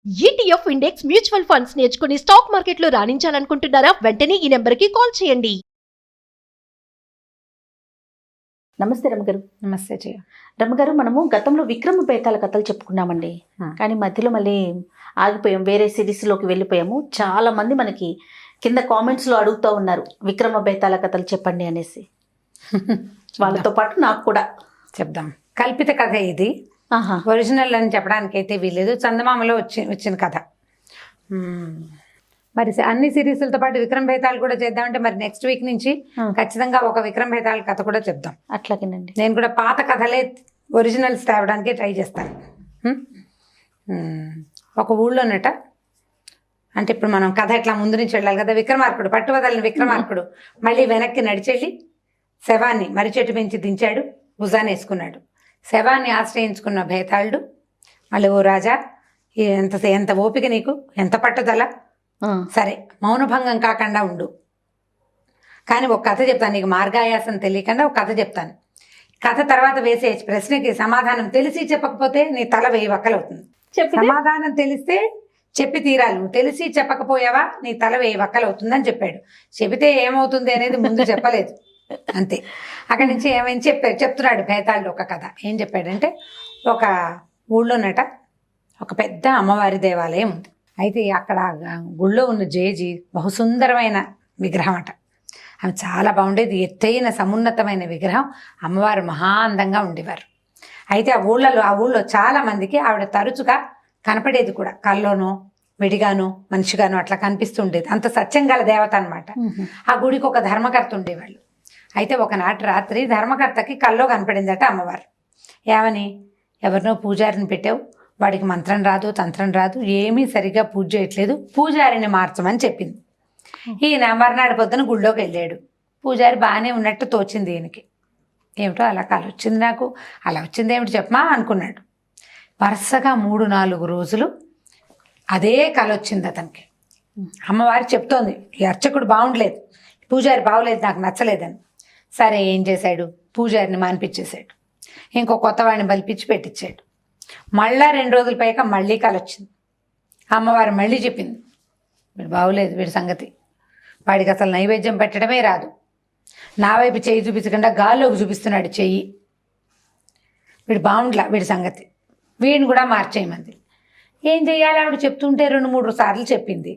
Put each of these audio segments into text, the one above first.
ETF index mutual funds నేర్చుకుని stock మార్కెట్లో రాణించాలనుకుంటున్నారా? వెంటనే ఈ నెంబర్కి కాల్ చేయండి. నమస్తే రమ్మగారు. నమస్తే జయ. రమ్మగారు, మనము గతంలో విక్రమ బేతాల కథలు చెప్పుకున్నామండి. కానీ మధ్యలో మళ్ళీ ఆగిపోయాం, వేరే సిరీస్లోకి వెళ్ళిపోయాము. చాలా మంది మనకి కింద కామెంట్స్లో అడుగుతూ ఉన్నారు విక్రమ బేతాల కథలు చెప్పండి అనేసి. వాళ్ళతో పాటు నాకు కూడా చెప్దాం. కల్పిత కథ ఇది, ఒరిజినల్ అని చెప్పడానికి అయితే వీలేదు. చందమామలో వచ్చిన కథ. మరి అన్ని సిరీస్లతో పాటు విక్రమ్ బేతాల్ కూడా చేద్దామంటే మరి నెక్స్ట్ వీక్ నుంచి ఖచ్చితంగా ఒక విక్రమ్ బేతాల్ కథ కూడా చెప్దాం. అట్లాగేనండి. నేను కూడా పాత కథలే ఒరిజినల్స్ తేవడానికి ట్రై చేస్తాను. ఒక ఊళ్ళోనట, అంటే ఇప్పుడు మనం కథ ఇట్లా ముందు నుంచి వెళ్ళాలి కదా. విక్రమార్కుడు, పట్టువదలని విక్రమార్కుడు మళ్ళీ వెనక్కి నడిచెళ్ళి శవాన్ని మర్రి చెట్టు పెంచి దించాడు, భుజాన్ని వేసుకున్నాడు. శవాన్ని ఆశ్రయించుకున్న భేతాళుడు మళ్ళీ, ఓ రాజా, ఎంత ఓపిక నీకు, ఎంత పట్టుదల, సరే మౌనభంగం కాకుండా ఉండు, కానీ ఒక కథ చెప్తాను నీకు, మార్గాయాసం తెలియకుండా ఒక కథ చెప్తాను. కథ తర్వాత వేసే ప్రశ్నకి సమాధానం తెలిసి చెప్పకపోతే నీ తల 1000 వక్కలవుతుంది. సమాధానం తెలిస్తే చెప్పి తీరాలి, తెలిసి చెప్పకపోయావా నీ తల 1000 వక్కలవుతుందని చెప్పాడు. చెబితే ఏమవుతుంది అనేది ముందు చెప్పలేదు, అంతే. అక్కడి నుంచి ఏమైనా చెప్తున్నాడు భేతాళుడు ఒక కథ. ఏం చెప్పాడంటే, ఒక ఊళ్ళోనట ఒక పెద్ద అమ్మవారి దేవాలయం ఉంది. అయితే అక్కడ గుళ్ళో ఉన్న జేజీ బహుసుందరమైన విగ్రహం అట. ఆమె చాలా బాగుండేది, ఎత్తైన సమున్నతమైన విగ్రహం. అమ్మవారు మహా అందంగా ఉండేవారు. అయితే ఆ ఊళ్ళో చాలా మందికి ఆవిడ తరచుగా కనపడేది కూడా, కల్లోనో విడిగానో మనిషిగానో అట్లా కనిపిస్తుండేది. అంత సత్యం గల దేవత అనమాట. ఆ గుడికి ఒక ధర్మకర్త ఉండేవాళ్ళు. అయితే ఒకనాటి రాత్రి ధర్మకర్తకి కల్లో కనపడిందట అమ్మవారు. ఏమని, ఎవరినో పూజారిని పెట్టావు, వాడికి మంత్రం రాదు, తంత్రం రాదు, ఏమీ సరిగ్గా పూజ చేయట్లేదు, పూజారిని మార్చమని చెప్పింది. ఈయన మర్నాడు పొద్దున గుళ్ళోకి వెళ్ళాడు. పూజారి బాగానే ఉన్నట్టు తోచింది ఈయనకి. ఏమిటో అలా కల వచ్చింది నాకు, అలా వచ్చింది ఏమిటి చెప్పమా అనుకున్నాడు. వరుసగా 3-4 రోజులు అదే కల వచ్చింది అతనికి. అమ్మవారు చెప్తోంది, ఈ అర్చకుడు బాగుండలేదు, పూజారి బాగులేదు, నాకు నచ్చలేదని. సరే ఏం చేశాడు, పూజారిని మానిపించేశాడు, ఇంకో కొత్త వాడిని బలిపించి పెట్టించాడు. మళ్ళా 2 రోజుల పైగా మళ్ళీ కల వచ్చింది. అమ్మవారు మళ్ళీ చెప్పింది, వీడు బాగులేదు, వీడి సంగతి, వాడికి అసలు నైవేద్యం పెట్టడమే రాదు, నా వైపు చెయ్యి చూపించకుండా గాల్లోకి చూపిస్తున్నాడు చెయ్యి, వీడు బాగుండలా, వీడి సంగతి, వీడిని కూడా మార్చేయమంది. ఏం చెయ్యాలి, ఆవిడ చెప్తుంటే 2-3 సార్లు చెప్పింది.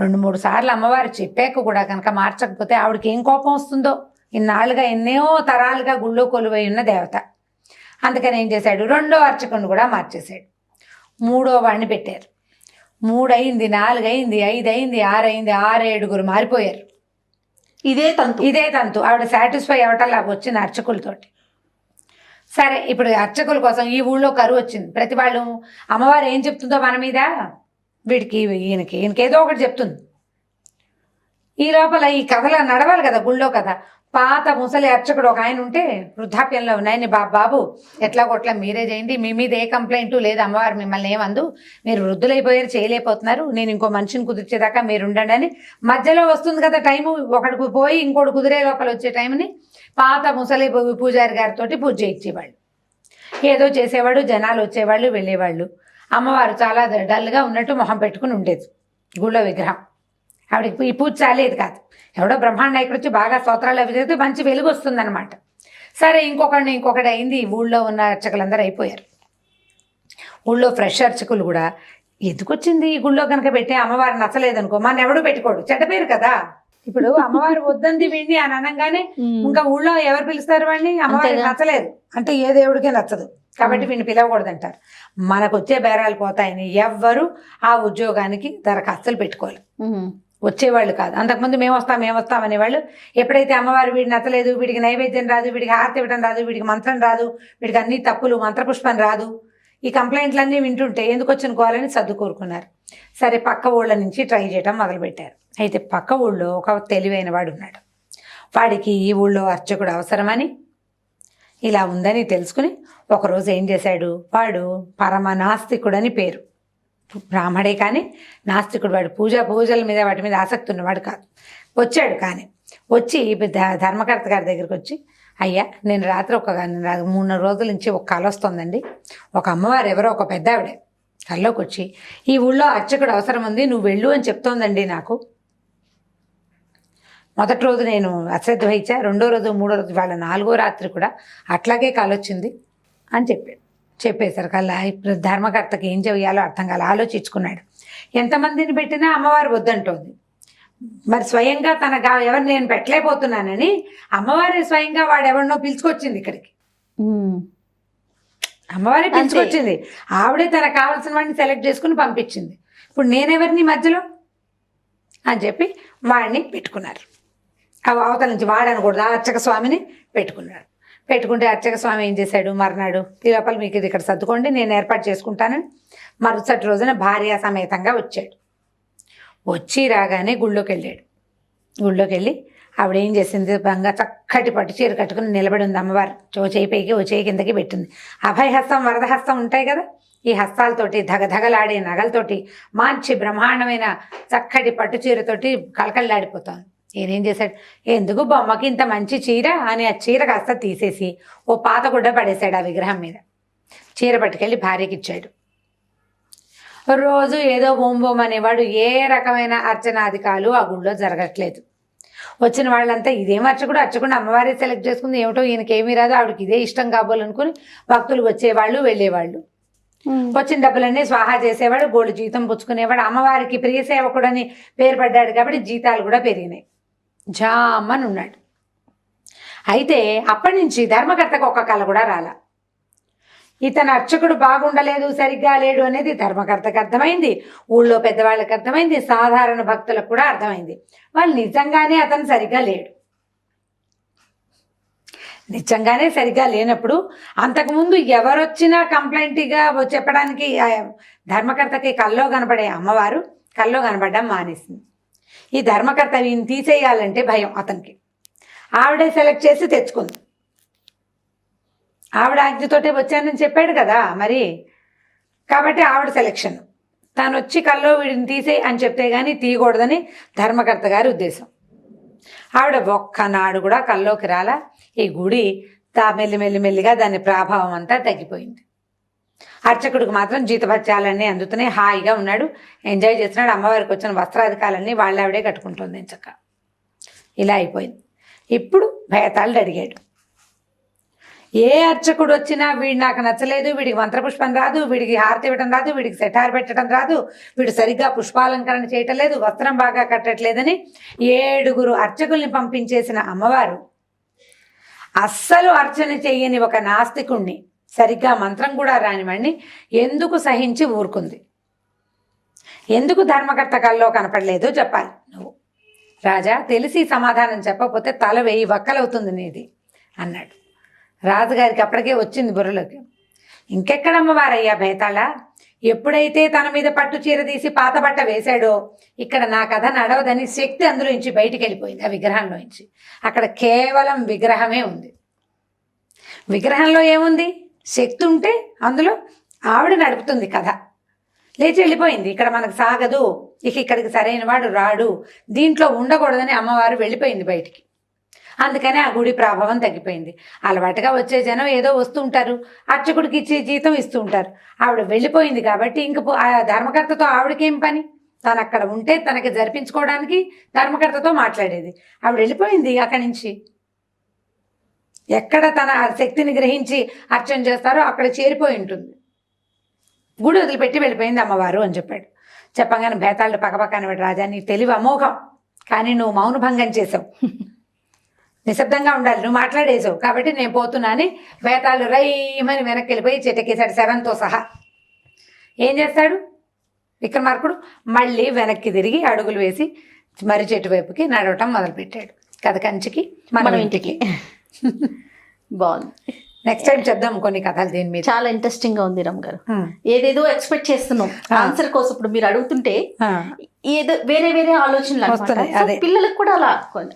2-3 సార్లు అమ్మవారు చెప్పాక కూడా కనుక మార్చకపోతే ఆవిడకి ఏం కోపం వస్తుందో. ఇన్నాళ్ళుగా ఎన్నో తరాలుగా గుళ్ళో కొలువై ఉన్న దేవత. అందుకని ఏం చేశాడు, 2వ అర్చకుని కూడా మార్చేశాడు. 3వ వాడిని పెట్టారు. 3 అయింది, 4 అయింది, 5 అయింది, 6 అయింది, 6-7 మారిపోయారు. ఇదే తంతు. ఆవిడ సాటిస్ఫై అవటంలా వచ్చిన అర్చకులతోటి. సరే ఇప్పుడు అర్చకుల కోసం ఈ ఊళ్ళో కరువు వచ్చింది. ప్రతి వాళ్ళు అమ్మవారు ఏం చెప్తుందో మన మీద, ఈయనకి ఏదో ఒకటి చెప్తుంది. ఈ లోపల ఈ కథలో నడవాలి కదా గుళ్ళో కథ. పాత ముసలి అర్చకుడు ఒక ఆయన ఉంటే, వృద్ధాప్యంలో ఉన్నాయని, బాబు ఎట్లా కొట్లా మీరే చేయండి, మీ మీద ఏ కంప్లైంట్ లేదు, అమ్మవారు మిమ్మల్ని ఏమందు, మీరు వృద్ధులైపోయారు, చేయలేకపోతున్నారు, నేను ఇంకో మనిషిని కుదిర్చేదాకా మీరు ఉండండి అని. మధ్యలో వస్తుంది కదా టైము, ఒకడికి పోయి ఇంకోటి కుదిరే లోపల వచ్చే టైంని పాత ముసలి పూజారి గారితో పూజ చేయించేవాళ్ళు. ఏదో చేసేవాడు, జనాలు వచ్చేవాళ్ళు వెళ్ళేవాళ్ళు. అమ్మవారు చాలా డల్గా ఉన్నట్టు మొహం పెట్టుకుని ఉండేది గుళ్ళో విగ్రహం. ఆవిడకి ఈ పూజ చాలేదు కాదు, ఎవడో బ్రహ్మాండ నాయకుడు వచ్చి బాగా స్తోత్రాలు అవి చేస్తే మంచి వెలుగు వస్తుంది అనమాట. సరే ఇంకొకటి అయింది. ఊళ్ళో ఉన్న అర్చకులందరూ అయిపోయారు. ఊళ్ళో ఫ్రెష్ అర్చకులు కూడా, ఎందుకు వచ్చింది ఈ గుళ్ళో కనుక పెట్టి అమ్మవారు నచ్చలేదనుకో, మన ఎవడు పెట్టుకోడు, చెడ్డ పేరు కదా. ఇప్పుడు అమ్మవారు వద్దంది వీడిని అని అనగానే ఇంకా ఊళ్ళో ఎవరు పిలుస్తారు వాడిని, అమ్మవారికి నచ్చలేదు అంటే ఏ దేవుడికే నచ్చదు కాబట్టి వీడిని పిలవకూడదు అంటారు. మనకు వచ్చే బేరాలు పోతాయని ఎవ్వరు ఆ ఉద్యోగానికి దరఖాస్తులు పెట్టుకోవాలి, వచ్చేవాళ్ళు కాదు. అంతకుముందు మేము వస్తాం అనేవాళ్ళు. ఎప్పుడైతే అమ్మవారు వీడిని నచ్చలేదు, వీడికి నైవేద్యం రాదు, వీడికి హారతి ఇవ్వడం రాదు, వీడికి మంత్రం రాదు, వీడికి అన్ని తప్పులు, మంత్రపుష్పం రాదు, ఈ కంప్లైంట్లన్నీ వింటుంటే ఎందుకు వచ్చినుకోవాలని సర్దు కోరుకున్నారు. సరే పక్క ఊళ్ళ నుంచి ట్రై చేయడం మొదలుపెట్టారు. అయితే పక్క ఊళ్ళో ఒక తెలివైన వాడు ఉన్నాడు. వాడికి ఈ ఊళ్ళో అర్చకుడు అవసరమని, ఇలా ఉందని తెలుసుకుని ఒకరోజు ఏం చేశాడు, వాడు పరమ నాస్తికుడని పేరు, బ్రాహ్మడే కానీ నాస్తికుడు. వాడు పూజల మీద వాటి మీద ఆసక్తి ఉన్నవాడు కాదు. వచ్చాడు, కానీ వచ్చి ధర్మకర్త గారి దగ్గరికి వచ్చి, అయ్యా నేను రాత్రి 3 రోజుల నుంచి ఒక కల వస్తుందండి, ఒక అమ్మవారు ఎవరో ఒక పెద్ద ఆవిడే కల్లోకి వచ్చి ఈ ఊళ్ళో అర్చకుడు అవసరం ఉంది, నువ్వు వెళ్ళు అని చెప్తోందండి నాకు. మొదటి రోజు నేను అశ్రద్ధ వహించా, రెండో రోజు మూడో రోజు వాళ్ళ 4వ రాత్రి కూడా అట్లాగే కాలొచ్చింది అని చెప్పేశారు కల్లా. ఇప్పుడు ధర్మకర్తకి ఏం చేయాలో అర్థం కాలే, ఆలోచించుకున్నాడు. ఎంతమందిని పెట్టినా అమ్మవారు వద్దంటోంది. మరి స్వయంగా ఎవరు నేను పెట్టలేకపోతున్నానని అమ్మవారి స్వయంగా వాడెవరినో పిలుచుకొచ్చింది ఇక్కడికి. అమ్మవారే పిలుచుకొచ్చింది, ఆవిడే తనకు కావాల్సిన వాడిని సెలెక్ట్ చేసుకుని పంపించింది. ఇప్పుడు నేనెవరిని మధ్యలో అని చెప్పి వాడిని పెట్టుకున్నారు. అవతల నుంచి వాడనకూడదు, ఆ అర్చక స్వామిని పెట్టుకున్నాడు. పెట్టుకుంటే అర్చక స్వామి ఏం చేశాడు, మర్నాడు ఈ లోపల మీకు ఇది ఇక్కడ సర్దుకోండి, నేను ఏర్పాటు చేసుకుంటానని మరుసటి రోజున భార్య సమేతంగా వచ్చాడు. వచ్చి రాగానే గుళ్ళోకి వెళ్ళాడు. గుళ్ళోకి వెళ్ళి ఆవిడ ఏం చేసింది, బంగా చక్కటి పట్టు చీర కట్టుకుని నిలబడి ఉంది అమ్మవారు. ఓ చేయి పైకి ఓ చేయి కిందకి పెట్టింది. అభయహస్తం వరదహస్తం ఉంటాయి కదా, ఈ హస్తాలతోటి ధగధగలాడే నగలతోటి మంచి బ్రహ్మాండమైన చక్కటి పట్టు చీరతోటి కళకళలాడిపోతాను. ఈయనేం చేశాడు, ఎందుకు బొమ్మకి ఇంత మంచి చీర అని ఆ చీర కాస్త తీసేసి ఓ పాత గుడ్డ పడేశాడు ఆ విగ్రహం మీద. చీర పట్టుకెళ్ళి భార్యకి ఇచ్చాడు. రోజు ఏదో ఓం అనేవాడు, ఏ రకమైన అర్చనాధికాలు ఆ గుళ్ళో జరగట్లేదు. వచ్చిన వాళ్ళంతా ఇదేం అర్చకుడు, అర్చకుండా అమ్మవారి సెలెక్ట్ చేసుకుంది, ఏమిటో ఈయనకేమీ రాదు, ఆవిడకి ఇదే ఇష్టం కాబోలనుకుని భక్తులు వచ్చేవాళ్ళు వెళ్ళేవాళ్ళు. వచ్చిన డబ్బులన్నీ స్వాహా చేసేవాడు, గోల్డ్ జీతం పుచ్చుకునేవాడు. అమ్మవారికి ప్రియ సేవకుడని పేరు పడ్డాడు కాబట్టి జీతాలు కూడా పెరిగినాయి. జామని ఉన్నాడు. అయితే అప్పటి నుంచి ధర్మకర్తకు ఒక్క కళ కూడా రాల. ఇతను అర్చకుడు బాగుండలేదు, సరిగ్గా లేడు అనేది ధర్మకర్తకు అర్థమైంది, ఊళ్ళో పెద్దవాళ్ళకి అర్థమైంది, సాధారణ భక్తులకు కూడా అర్థమైంది. వాళ్ళు నిజంగానే అతను సరిగ్గా లేడు. నిజంగానే సరిగ్గా లేనప్పుడు అంతకుముందు ఎవరొచ్చినా కంప్లైంట్గా చెప్పడానికి ధర్మకర్తకి కల్లో కనపడే అమ్మవారు కల్లో కనపడడం మానేసింది. ఈ ధర్మకర్త ఈయన తీసేయాలంటే భయం అతనికి. ఆవిడే సెలెక్ట్ చేసి తెచ్చుకుంది. ఆవిడ ఆజ్ఞతోటే వచ్చానని చెప్పాడు కదా మరి, కాబట్టి ఆవిడ సెలెక్షన్. తాను వచ్చి కల్లో వీడిని తీసేయి అని చెప్తే కానీ తీయకూడదని ధర్మకర్త గారి ఉద్దేశం. ఆవిడ ఒక్కనాడు కూడా కల్లోకి రాలా. ఈ గుడి మెల్లిమెల్లిగా దాని ప్రభావం అంతా తగ్గిపోయింది. అర్చకుడికి మాత్రం జీతభత్యాలన్నీ అందుతూనే హాయిగా ఉన్నాడు, ఎంజాయ్ చేస్తున్నాడు. అమ్మవారికి వచ్చిన వస్త్రాధికాలన్నీ వాళ్ళావిడే కట్టుకుంటుంది ఎంచక్క. ఇలా అయిపోయింది. ఇప్పుడు భయతాళుడు అడిగాడు, ఏ అర్చకుడు వచ్చినా వీడు నాకు నచ్చలేదు, వీడికి మంత్రపుష్పం రాదు, వీడికి హారతి ఇవ్వడం రాదు, వీడికి సెటార్ పెట్టడం రాదు, వీడు సరిగ్గా పుష్పాలంకరణ చేయటం లేదు, వస్త్రం బాగా కట్టట్లేదని 7 అర్చకుల్ని పంపించేసిన అమ్మవారు అస్సలు అర్చన చెయ్యని ఒక నాస్తికుణ్ణి, సరిగ్గా మంత్రం కూడా రానివాణ్ణి ఎందుకు సహించి ఊరుకుంది? ఎందుకు ధర్మకర్త కల్లో కనపడలేదో చెప్పాలి నువ్వు. రాజా, తెలిసి సమాధానం చెప్పకపోతే తల 1000 వక్కలవుతుంది నీది అన్నాడు. రాజుగారికి అప్పటికే వచ్చింది బుర్రలోకి. ఇంకెక్కడమ్మవారయ్యా భేతాళ, ఎప్పుడైతే తన మీద పట్టు చీర తీసి పాత బట్ట వేశాడో ఇక్కడ నా కథ నడవదని శక్తి అందులో నుంచి బయటికి వెళ్ళిపోయింది. ఆ విగ్రహంలో నుంచి అక్కడ కేవలం విగ్రహమే ఉంది. విగ్రహంలో ఏముంది? శక్తి ఉంటే అందులో ఆవిడ నడుపుతుంది కథ. లేచి వెళ్ళిపోయింది. ఇక్కడ మనకు సాగదు, ఇక్కడికి సరైన వాడు రాడు, దీంట్లో ఉండకూడదని అమ్మవారు వెళ్ళిపోయింది బయటికి. అందుకనే ఆ గుడి ప్రభావం తగ్గిపోయింది. అలవాటుగా వచ్చే జనం ఏదో వస్తూ ఉంటారు, అర్చకుడికి ఇచ్చి జీతం ఇస్తూ ఉంటారు. ఆవిడ వెళ్ళిపోయింది కాబట్టి ఇంక ఆ ధర్మకర్తతో ఆవిడకేం పని? తను అక్కడ ఉంటే తనకి జరిపించుకోవడానికి ధర్మకర్తతో మాట్లాడేది. ఆవిడ వెళ్ళిపోయింది అక్కడి నుంచి. ఎక్కడ తన శక్తిని గ్రహించి అర్చన చేస్తారో అక్కడ చేరిపోయి ఉంటుంది. గుడి వదిలిపెట్టి వెళ్ళిపోయింది అమ్మవారు అని చెప్పాడు. చెప్పగానే భేతాళుడు పక్కపక్కన రాజా, నీ తెలివి అమోఘం, కానీ నువ్వు మౌనభంగం చేసావు. నిశ్శబ్దంగా ఉండాలి, నువ్వు మాట్లాడేసావు కాబట్టి నేను పోతున్నా అని భేతాళుడు రైమని వెనక్కి వెళ్ళిపోయి చెట్టెక్కేశాడు శవంతో సహా. ఏం చేస్తాడు విక్రమార్కుడు? మళ్ళీ వెనక్కి తిరిగి అడుగులు వేసి మర్రి చెట్టు వైపుకి నడవటం మొదలుపెట్టాడు. కథ కంచికి మనం ఇంటికి. బాగుంది. నెక్స్ట్ టైం చెప్దాం కొన్ని కథలు దీని మీద. చాలా ఇంట్రెస్టింగ్ గా ఉంది రమ్ గారు. ఏదేదో ఎక్స్పెక్ట్ చేస్తున్నాం ఆన్సర్ కోసం. ఇప్పుడు మీరు అడుగుతుంటే ఏదో వేరే వేరే ఆలోచనలు వస్తున్నాయి. పిల్లలకు కూడా అలా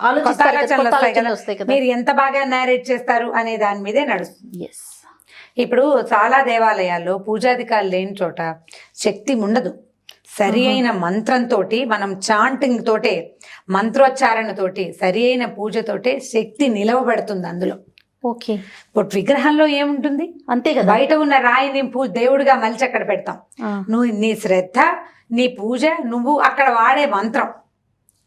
ఆలోచిస్తారు. మీరు ఎంత బాగా నేరేట్ చేస్తారు అనే దాని మీదే నడుస్తుంది. ఇప్పుడు చాలా దేవాలయాల్లో పూజాధికారులు లేని చోట శక్తి ఉండదు. సరి అయిన మంత్రంతో, మనం చాంటింగ్ తోటే, మంత్రోచ్చారణతోటి, సరి అయిన పూజతోటే శక్తి నిలవబడుతుంది అందులో. ఓకే. ఇప్పుడు విగ్రహంలో ఏముంటుంది? అంతే కదా. బయట ఉన్న రాయిని దేవుడిగా మలిచి అక్కడ పెడతాం. నువ్వు నీ శ్రద్ధ, నీ పూజ, నువ్వు అక్కడ వాడే మంత్రం,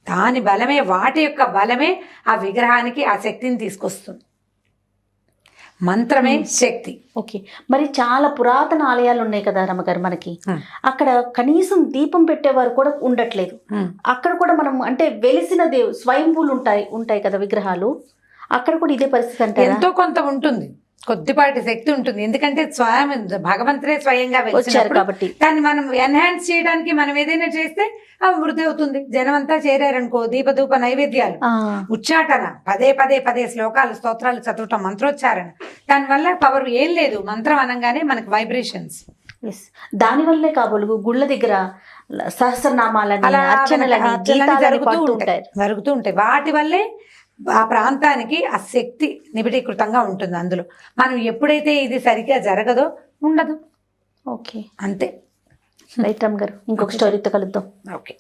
దాని బలమే, వాటి యొక్క బలమే ఆ విగ్రహానికి ఆ శక్తిని తీసుకొస్తుంది. మంత్రమే శక్తి. ఓకే. మరి చాలా పురాతన ఆలయాలు ఉన్నాయి కదా రమగారు మనకి, అక్కడ కనీసం దీపం పెట్టేవారు కూడా ఉండట్లేదు. అక్కడ కూడా మనం అంటే వెలిసిన స్వయంభూలు ఉంటాయి కదా విగ్రహాలు, అక్కడ కూడా ఇదే పరిస్థితి అంటారా? ఎంతో కొంత ఉంటుంది, కొద్దిపాటి శక్తి ఉంటుంది. ఎందుకంటే స్వయం భగవంతుడే స్వయంగా వచ్చారు కాబట్టి. కానీ మనం ఎన్హాన్స్ చేయడానికి మనం ఏదైనా చేస్తే అవి వృద్ధి అవుతుంది. జనం అంతా చేరారనుకో, దీపధూప నైవేద్యాలు, ఉచ్చాటన, పదే పదే పదే శ్లోకాలు స్తోత్రాలు చదవటం, మంత్రోచ్చారణ, దానివల్ల పవర్ ఏం లేదు. మంత్రం అనగానే మనకి వైబ్రేషన్స్. దాని వల్లే కాబోలు గుళ్ళ దగ్గర సహస్రనామాలని, అర్చనలని, జరుగుతూ ఉంటాయి. వాటి వల్లే ఆ ప్రాంతానికి ఆ శక్తి నిబిడీకృతంగా ఉంటుంది. అందులో మనం ఎప్పుడైతే ఇది సరిగ్గా జరగదో ఉండదు. ఓకే, అంతే. రైట్ రామ్ గారు, ఇంకొక స్టోరీతో కలుద్దాం. ఓకే.